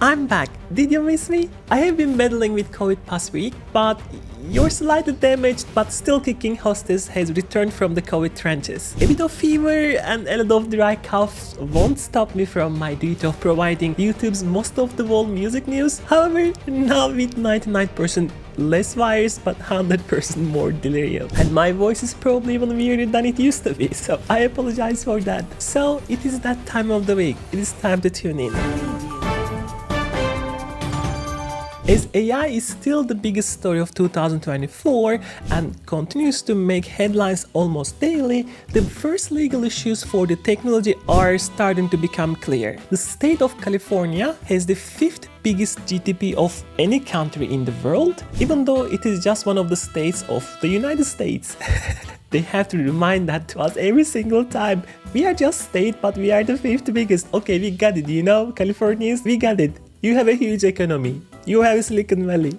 I'm back. Did you miss me? I have been battling with COVID past week, but your slightly damaged but still kicking hostess has returned from the COVID trenches. A bit of fever and a lot of dry coughs won't stop me from my duty of providing YouTube's most of the world music news. However, now with 99% less virus but 100% more delirium. And my voice is probably even weirder than it used to be, so I apologize for that. So it is that time of the week. It is time to tune in. As AI is still the biggest story of 2024 and continues to make headlines almost daily, the first legal issues for the technology are starting to become clear. The state of California has the 5th biggest GDP of any country in the world, even though it is just one of the states of the United States. They have to remind that to us every single time. We are just state, but we are the 5th biggest. Okay, we got it, you know, Californians, we got it. You have a huge economy. You have Silicon Valley.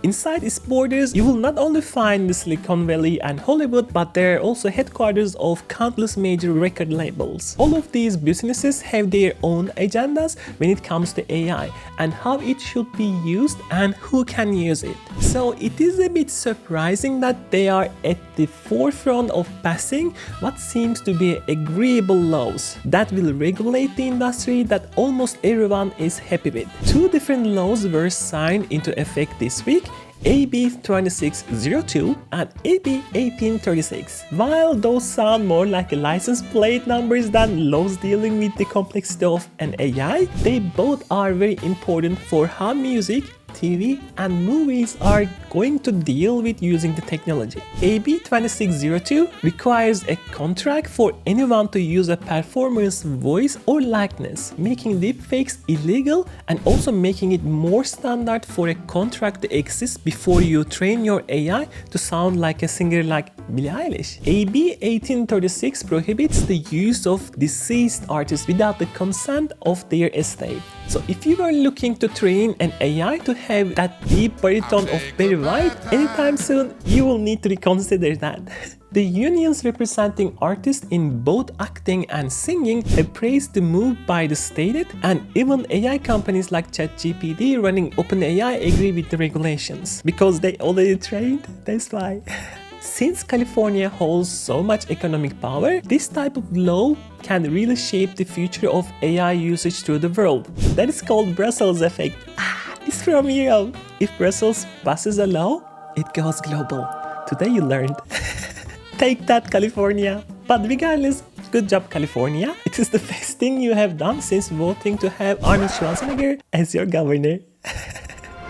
Inside its borders, you will not only find the Silicon Valley and Hollywood, but there are also headquarters of countless major record labels. All of these businesses have their own agendas when it comes to AI and how it should be used and who can use it. So it is a bit surprising that they are at the forefront of passing what seems to be agreeable laws that will regulate the industry that almost everyone is happy with. Two different laws were signed into effect this week, AB 2602 and AB 1836. While those sound more like license plate numbers than laws dealing with the complexity of an AI, they both are very important for how music, TV and movies are going to deal with using the technology. AB 2602 requires a contract for anyone to use a performer's voice or likeness, making deepfakes illegal and also making it more standard for a contract to exist before you train your AI to sound like a singer like Billie Eilish. AB 1836 prohibits the use of deceased artists without the consent of their estate. So if you are looking to train an AI to have that deep baritone of Barry White anytime soon, you will need to reconsider that. The unions representing artists in both acting and singing have praised the move by the stated, and even AI companies like ChatGPT running OpenAI agree with the regulations. Because they already trained, that's why. Since California holds so much economic power, this type of law can really shape the future of AI usage through the world. That is called Brussels effect. It's from Europe. If Brussels passes a law, it goes global. Today you learned. Take that, California. But regardless, good job, California. It is the best thing you have done since voting to have Arnold Schwarzenegger as your governor.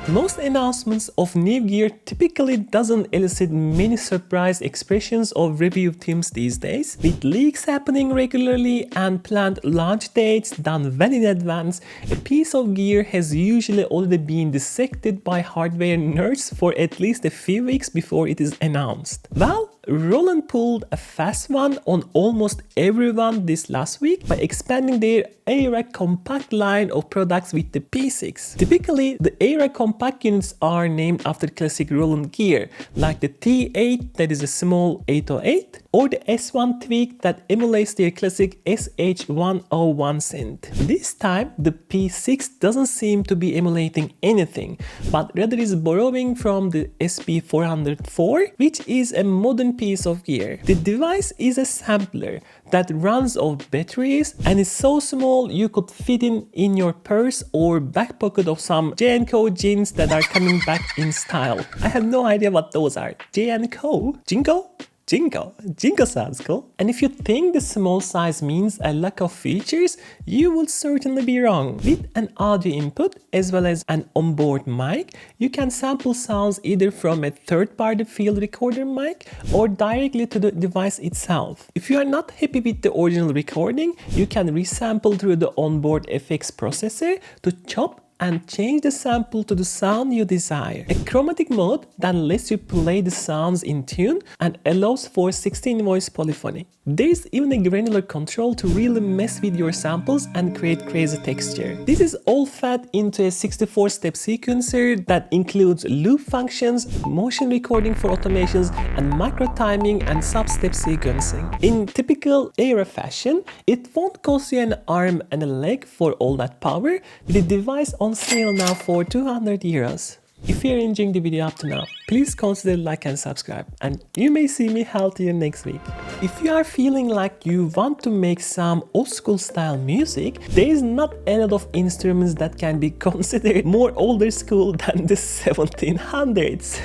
Most announcements of new gear typically doesn't elicit many surprise expressions of review teams these days. With leaks happening regularly and planned launch dates done well in advance, a piece of gear has usually already been dissected by hardware nerds for at least a few weeks before it is announced. Well, Roland pulled a fast one on almost everyone this last week by expanding their A-Rack compact line of products with the P6. Typically, the A-Rack compact units are named after classic Roland gear, like the T8 that is a small 808, or the S1 tweak that emulates their classic SH101 synth. This time, the P6 doesn't seem to be emulating anything, but rather is borrowing from the SP404, which is a modern piece of gear. The device is a sampler that runs off batteries and is so small you could fit in your purse or back pocket of some J&Co jeans that are coming back in style. I have no idea what those are. J&Co? Jinko? Jinko sounds cool. And if you think the small size means a lack of features, you would certainly be wrong. With an audio input as well as an onboard mic, you can sample sounds either from a third-party field recorder mic or directly to the device itself. If you are not happy with the original recording, you can resample through the onboard FX processor to chop and change the sample to the sound you desire. A chromatic mode that lets you play the sounds in tune and allows for 16 voice polyphony. There's even a granular control to really mess with your samples and create crazy texture. This is all fed into a 64-step sequencer that includes loop functions, motion recording for automations, and micro timing and sub-step sequencing. In typical era fashion, it won't cost you an arm and a leg for all that power, with the device on sale now for €200. If you're enjoying the video up to now, please consider like and subscribe, and you may see me healthier next week. If you are feeling like you want to make some old school style music, there is not a lot of instruments that can be considered more older school than the 1700s.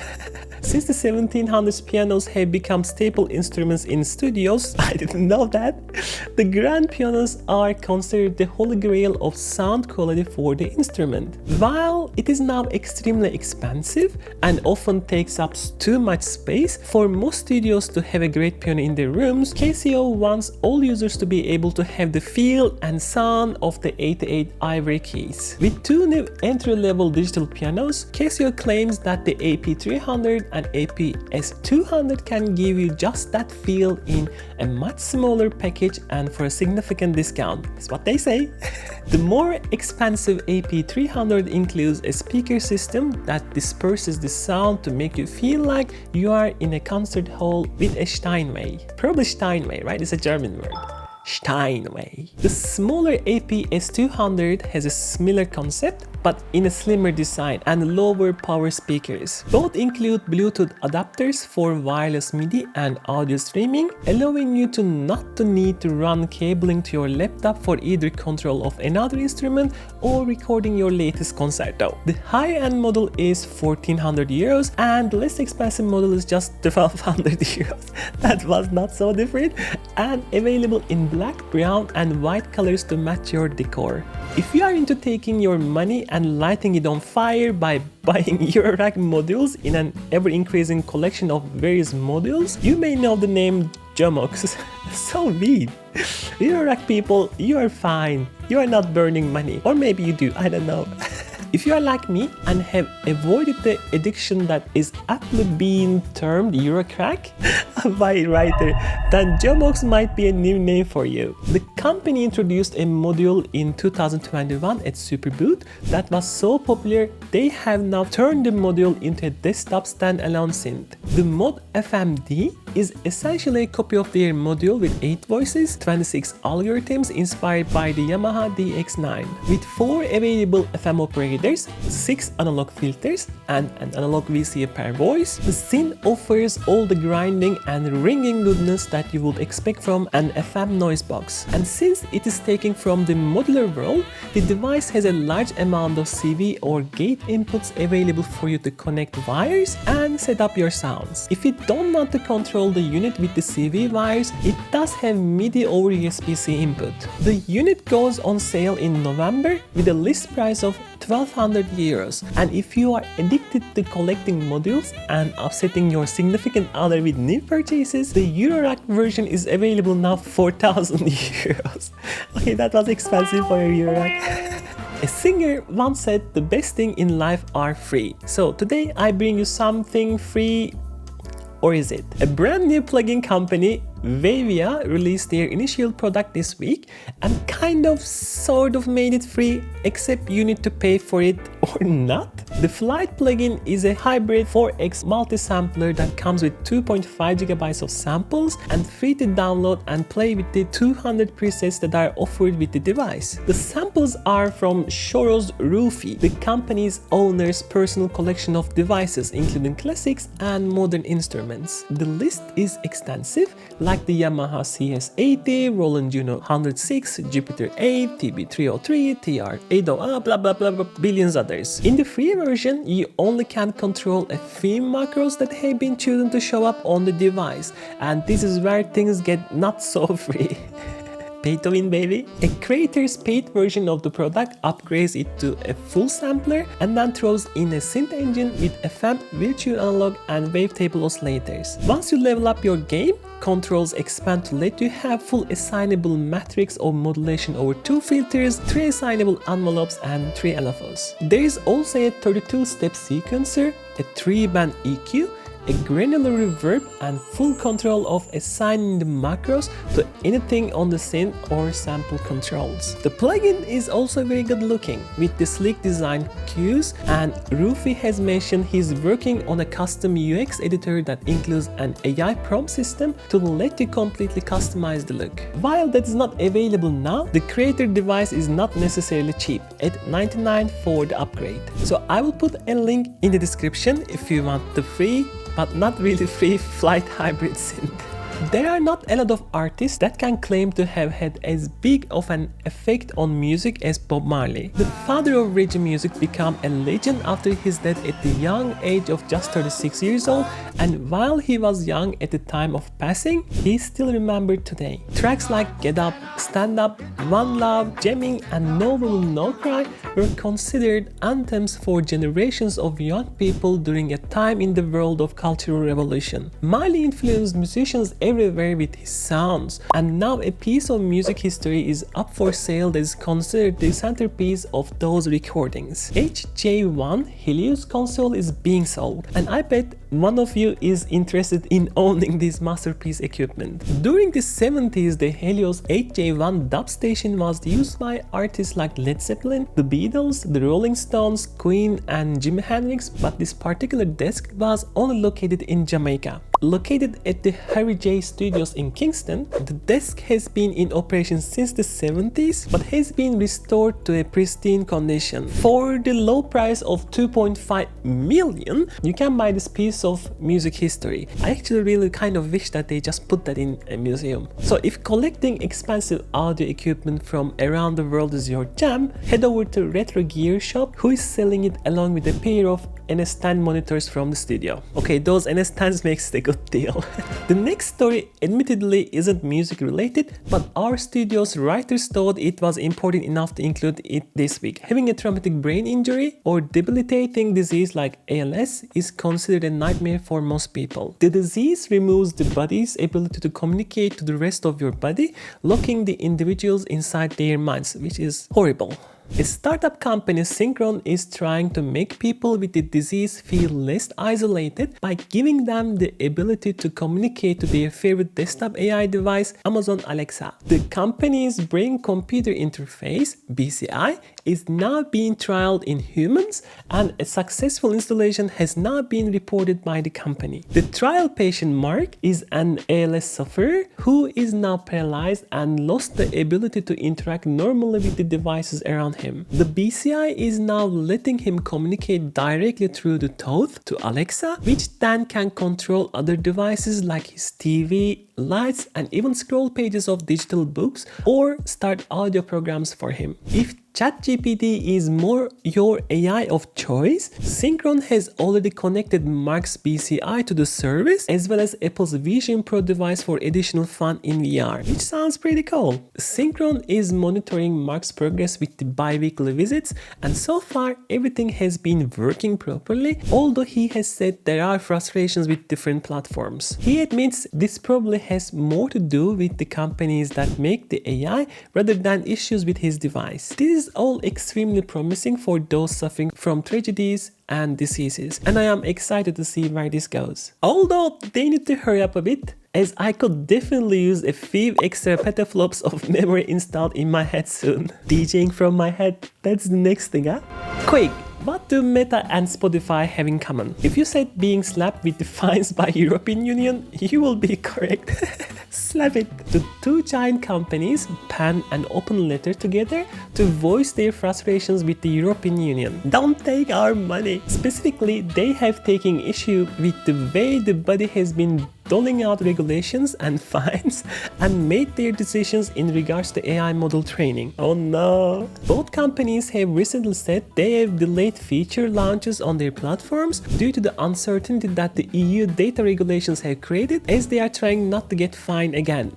Since the 1700s, pianos have become staple instruments in studios. I didn't know that. The grand pianos are considered the holy grail of sound quality for the instrument. While it is now extremely expensive and often takes up too much space for most studios to have a great piano in their rooms, Casio wants all users to be able to have the feel and sound of the 88 ivory keys. With two new entry-level digital pianos, Casio claims that the AP300 and APS200 can give you just that feel in a much smaller package and for a significant discount. That's what they say. The more expensive AP300 includes a speaker system that disperses the sound to make you feel like you are in a concert hall with a Steinway. Probably Steinway, right? It's a German word. Steinway. The smaller APS200 has a similar concept, but in a slimmer design and lower power speakers. Both include Bluetooth adapters for wireless MIDI and audio streaming, allowing you to not to need to run cabling to your laptop for either control of another instrument or recording your latest concerto. The higher-end model is €1,400 and the less expensive model is just €1,200. That was not so different, and available in black, brown and white colors to match your decor. If you are into taking your money and lighting it on fire by buying Eurorack modules in an ever-increasing collection of various modules, you may know the name Jomox. So weird. Eurorack people, you are fine. You are not burning money. Or maybe you do, I don't know. If you are like me and have avoided the addiction that is aptly being termed Eurocrack by a writer, then Jomox might be a new name for you. The company introduced a module in 2021 at Superboot that was so popular they have now turned the module into a desktop standalone synth. The mod FMD is essentially a copy of their module with 8 voices, 26 algorithms inspired by the Yamaha DX9. With 4 available FM operators, 6 analog filters, and an analog VCA per voice, the synth offers all the grinding and ringing goodness that you would expect from an FM noise box. And since it is taken from the modular world, the device has a large amount of CV or gate inputs available for you to connect wires and set up your sounds. If you don't want to control the unit with the CV wires, it does have MIDI over USB-C input. The unit goes on sale in November with a list price of €1,200, and if you are addicted to collecting modules and upsetting your significant other with new purchases, the Eurorack version is available now for €4,000. Okay, that was expensive for a Eurorack. A singer once said the best thing in life are free. So today I bring you something free. Or is it? A brand new plugin company, Vavia, released their initial product this week and kind of sort of made it free, except you need to pay for it or not. The Flight plugin is a hybrid 4x multi-sampler that comes with 2.5 GB of samples and free to download and play with the 200 presets that are offered with the device. The samples are from Shoro's Roofy, the company's owner's personal collection of devices, including classics and modern instruments. The list is extensive, like the Yamaha CS80, Roland Juno 106, Jupiter 8, TB303, TR808, blah blah blah, billions others. In the free version, you only can control a few macros that have been chosen to show up on the device, and this is where things get not so free. Pay to win, baby. A creator's paid version of the product upgrades it to a full sampler and then throws in a synth engine with FM, virtual analog and wavetable oscillators. Once you level up your game, controls expand to let you have full assignable matrix of modulation over 2 filters, 3 assignable envelopes and 3 LFOs. There is also a 32-step sequencer, a 3-band EQ, a granular reverb and full control of assigning the macros to anything on the synth or sample controls. The plugin is also very good looking with the sleek design cues, and Rufi has mentioned he's working on a custom UX editor that includes an AI prompt system to let you completely customize the look. While that is not available now, the creator device is not necessarily cheap at $99 for the upgrade. So I will put a link in the description if you want the free but not really free flight hybrid synth. There are not a lot of artists that can claim to have had as big of an effect on music as Bob Marley. The father of reggae music became a legend after his death at the young age of just 36 years old, and while he was young at the time of passing, he is still remembered today. Tracks like Get Up, Stand Up, One Love, Jamming and No Woman No Cry were considered anthems for generations of young people during a time in the world of cultural revolution. Marley influenced musicians everywhere with his sounds, and now a piece of music history is up for sale that is considered the centerpiece of those recordings. HJ1 Helios console is being sold, and I bet one of you is interested in owning this masterpiece equipment. During the 70s, the Helios HJ1 dub station was used by artists like Led Zeppelin, the Beatles, the Rolling Stones, Queen and Jimi Hendrix, but this particular desk was only located in Jamaica. Located at the Harry J Studios in Kingston, the desk has been in operation since the 70s but has been restored to a pristine condition. For the low price of $2.5 million, you can buy this piece of music history. I actually really kind of wish that they just put that in a museum. So if collecting expensive audio equipment from around the world is your jam, head over to Retro Gear Shop, who is selling it along with a pair of NS10 monitors from the studio. Okay, those NS10s makes it a good deal. The next story admittedly isn't music related, but our studio's writers thought it was important enough to include it this week. Having a traumatic brain injury or debilitating disease like ALS is considered a nightmare for most people. The disease removes the body's ability to communicate to the rest of your body, locking the individuals inside their minds, which is horrible. A startup company, Synchron, is trying to make people with the disease feel less isolated by giving them the ability to communicate to their favorite desktop AI device, Amazon Alexa. The company's brain-computer interface, BCI, is now being trialed in humans, and a successful installation has now been reported by the company. The trial patient, Mark, is an ALS sufferer who is now paralyzed and lost the ability to interact normally with the devices around him. The BCI is now letting him communicate directly through the thought to Alexa, which then can control other devices like his TV, lights, and even scroll pages of digital books or start audio programs for him. If ChatGPT is more your AI of choice, Synchron has already connected Mark's BCI to the service, as well as Apple's Vision Pro device for additional fun in VR, which sounds pretty cool. Synchron is monitoring Mark's progress with the bi-weekly visits, and so far everything has been working properly, although he has said there are frustrations with different platforms. He admits this probably has more to do with the companies that make the AI rather than issues with his device. This is all extremely promising for those suffering from tragedies and diseases, and I am excited to see where this goes. Although they need to hurry up a bit, as I could definitely use a few extra petaflops of memory installed in my head soon. DJing from my head, that's the next thing, huh? Quick! What do Meta and Spotify have in common? If you said being slapped with the fines by European Union, you will be correct. Slap it! The two giant companies penned an open letter together to voice their frustrations with the European Union. Don't take our money! Specifically, they have taken issue with the way the body has been doling out regulations and fines and made their decisions in regards to AI model training. Oh no! Both companies have recently said they have delayed feature launches on their platforms due to the uncertainty that the EU data regulations have created, as they are trying not to get fined again.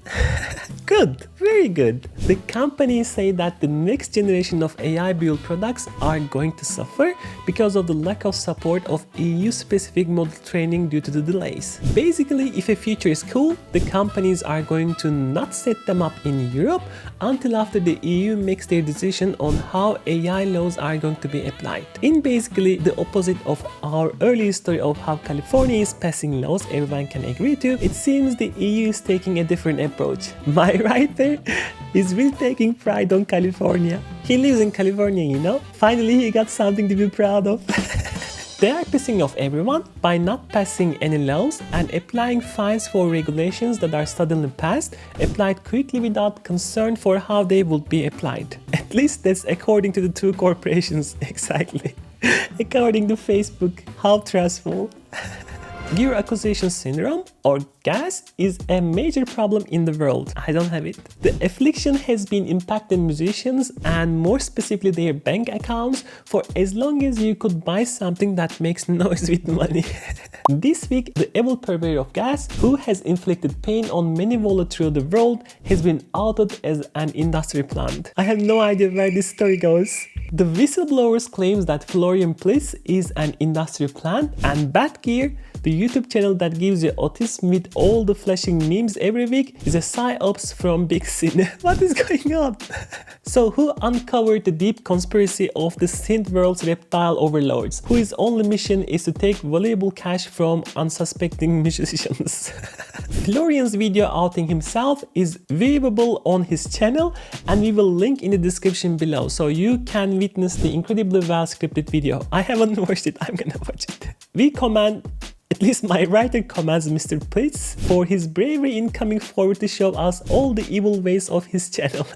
Good, very good. The companies say that the next generation of AI-built products are going to suffer because of the lack of support of EU-specific model training due to the delays. Basically, if a feature is cool, the companies are going to not set them up in Europe until after the EU makes their decision on how AI laws are going to be applied. In basically the opposite of our earlier story of how California is passing laws everyone can agree to, it seems the EU is taking a different approach. My writer is really taking pride on California. He lives in California, you know? Finally, he got something to be proud of. They are pissing off everyone by not passing any laws and applying fines for regulations that are suddenly passed, applied quickly without concern for how they will be applied. At least that's according to the two corporations, exactly. According to Facebook, how trustful. Gear acquisition syndrome, or GAS, is a major problem in the world. I don't have it. The affliction has been impacting musicians and more specifically their bank accounts for as long as you could buy something that makes noise with money. This week, the evil purveyor of gas, who has inflicted pain on many wallets through the world, has been outed as an industry plant. I have no idea where this story goes. The whistleblowers claims that Florian Plitz is an industry plant, and Batgear, the YouTube channel that gives you autism with all the flashing memes every week, is a psyops from Big Sin. What is going on? So who uncovered the deep conspiracy of the synth world's reptile overlords, whose only mission is to take valuable cash from unsuspecting musicians? Florian's video outing himself is viewable on his channel, and we will link in the description below so you can witness the incredibly well scripted video. I haven't watched it, I'm gonna watch it. We commend, at least my writer commends Mr. Plitz for his bravery in coming forward to show us all the evil ways of his channel.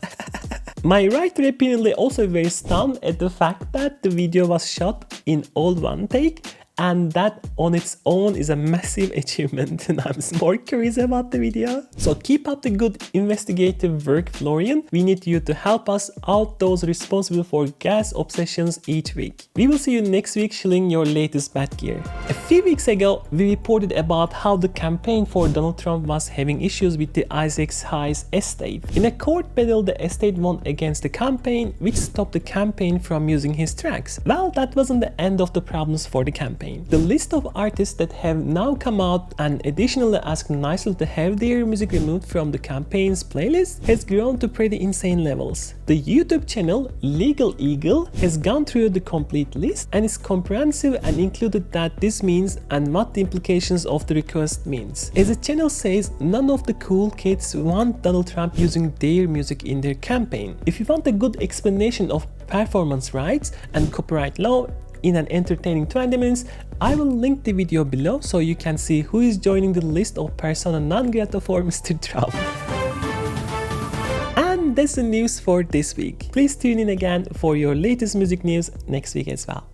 My writer apparently also very stunned at the fact that the video was shot in all one take, and that on its own is a massive achievement, and I'm more curious about the video. So keep up the good investigative work, Florian. We need you to help us out those responsible for gas obsessions each week. We will see you next week shilling your latest bad gear. A few weeks ago, we reported about how the campaign for Donald Trump was having issues with the Isaac Hayes estate. In a court battle, the estate won against the campaign, which stopped the campaign from using his tracks. Well, that wasn't the end of the problems for the campaign. The list of artists that have now come out and additionally asked nicely to have their music removed from the campaign's playlist has grown to pretty insane levels. The YouTube channel Legal Eagle has gone through the complete list and is comprehensive and included that this means and what the implications of the request means. As the channel says, none of the cool kids want Donald Trump using their music in their campaign. If you want a good explanation of performance rights and copyright law in an entertaining 20 minutes, I will link the video below so you can see who is joining the list of persona non grata for Mr. Trump. And that's the news for this week. Please tune in again for your latest music news next week as well.